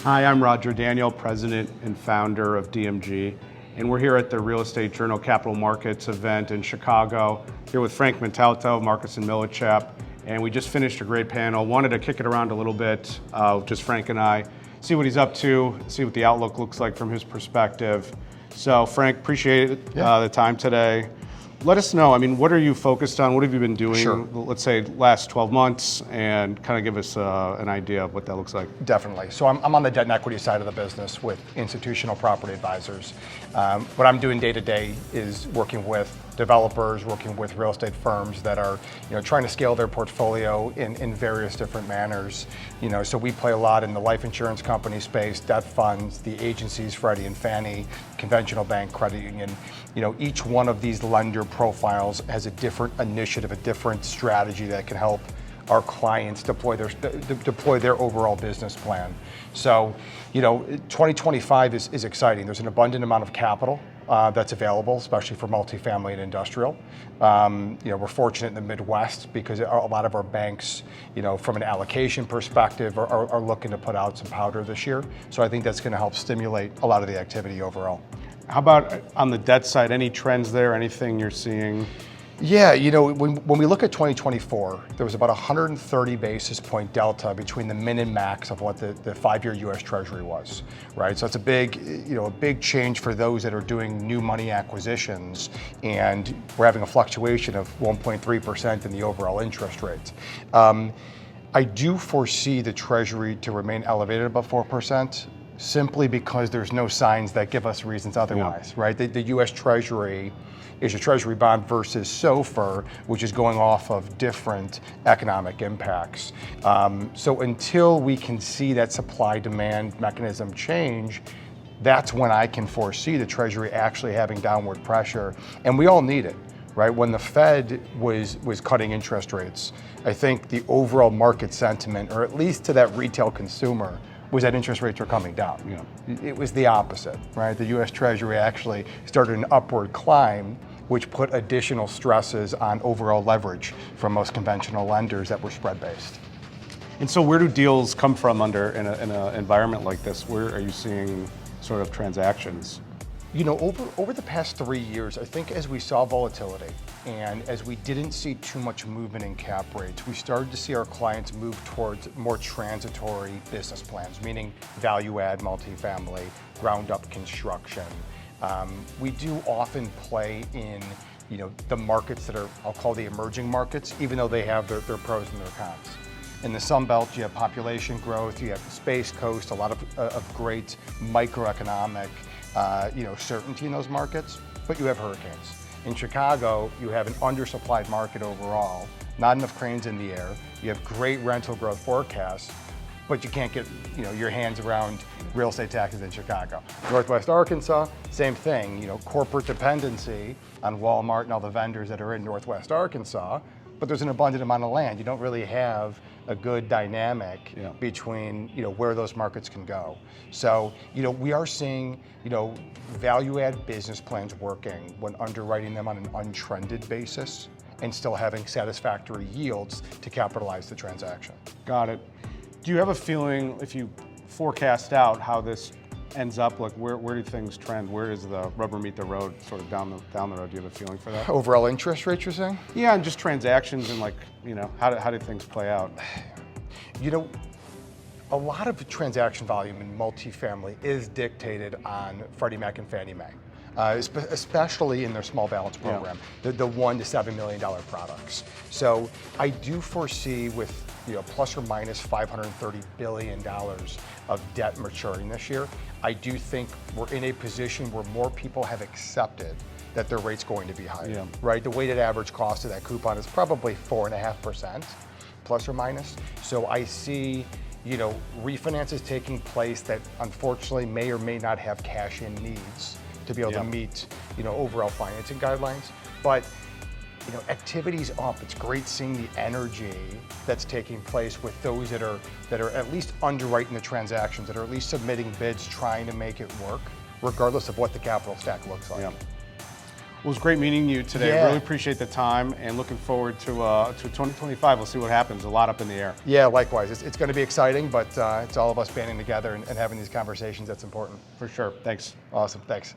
Hi, I'm Roger Daniel, president and founder of DMG, and we're here at the Real Estate Journal Capital Markets event in Chicago, here with Frank Montalto, Marcus and Millichap, and we just finished a great panel. Wanted to kick it around a little bit, just Frank and I, see what he's up to, see what the outlook looks like from his perspective. So Frank, appreciate the time today. Let us know, what are you focused on? What have you been doing, let's say, last 12 months, and kind of give us an idea of what that looks like. Definitely. So I'm on the debt and equity side of the business with institutional property advisors. What I'm doing day to day is working with developers, working with real estate firms that are trying to scale their portfolio in various different manners. So we play a lot in the life insurance company space, debt funds, the agencies, Freddie and Fannie, conventional bank, credit union. Each one of these lender profiles has a different initiative, a different strategy that can help our clients deploy their overall business plan. So, 2025 is exciting. There's an abundant amount of capital that's available, especially for multifamily and industrial. We're fortunate in the Midwest because a lot of our banks, from an allocation perspective, are looking to put out some powder this year. So I think that's going to help stimulate a lot of the activity overall. How about on the debt side? Any trends there? Anything you're seeing? Yeah, when we look at 2024, there was about 130 basis point delta between the min and max of what the 5-year U.S. Treasury was, right? So it's a big change for those that are doing new money acquisitions, and we're having a fluctuation of 1.3% in the overall interest rate. I do foresee the Treasury to remain elevated above 4%. Simply because there's no signs that give us reasons otherwise, right? The U.S. Treasury is a Treasury bond versus SOFR, which is going off of different economic impacts. So until we can see that supply-demand mechanism change, that's when I can foresee the Treasury actually having downward pressure, and we all need it. Right, when the Fed was cutting interest rates, I think the overall market sentiment, or at least to that retail consumer, was that interest rates were coming down. It was the opposite, right? The U.S. Treasury actually started an upward climb, which put additional stresses on overall leverage from most conventional lenders that were spread-based. And so where do deals come from in an environment like this? Where are you seeing sort of transactions? Over the past 3 years, I think as we saw volatility and as we didn't see too much movement in cap rates, we started to see our clients move towards more transitory business plans, meaning value add multifamily, ground up construction. We do often play in the markets that are, I'll call the emerging markets, even though they have their pros and their cons. In the Sun Belt, you have population growth, you have the Space Coast, a lot of great microeconomic certainty in those markets, but you have hurricanes. In Chicago, you have an undersupplied market overall, not enough cranes in the air, you have great rental growth forecasts, but you can't get your hands around real estate taxes in Chicago. Northwest Arkansas, same thing, corporate dependency on Walmart and all the vendors that are in Northwest Arkansas, but there's an abundant amount of land. You don't really have a good dynamic between where those markets can go. So we are seeing value add business plans working when underwriting them on an untrended basis and still having satisfactory yields to capitalize the transaction. Got it. Do you have a feeling, if you forecast out how this ends up, like where do things trend? Where does the rubber meet the road, sort of down the road? Do you have a feeling for that? Overall interest rates, you're saying? Yeah, and just transactions and how do things play out? A lot of transaction volume in multifamily is dictated on Freddie Mac and Fannie Mae, especially in their small balance program, the $1 to $7 million products. So I do foresee with plus or minus $530 billion of debt maturing this year, I do think we're in a position where more people have accepted that their rate's going to be higher, right? The weighted average cost of that coupon is probably 4.5%, plus or minus. So I see refinances taking place that unfortunately may or may not have cash-in needs to be able to meet overall financing guidelines. But activity's up. It's great seeing the energy that's taking place with those that are at least underwriting the transactions, that are at least submitting bids, trying to make it work, regardless of what the capital stack looks like. Well, it was great meeting you today. Yeah. Really appreciate the time and looking forward to 2025. We'll see what happens. A lot up in the air. Yeah, likewise. It's going to be exciting, but it's all of us banding together and having these conversations that's important. For sure. Thanks. Awesome. Thanks.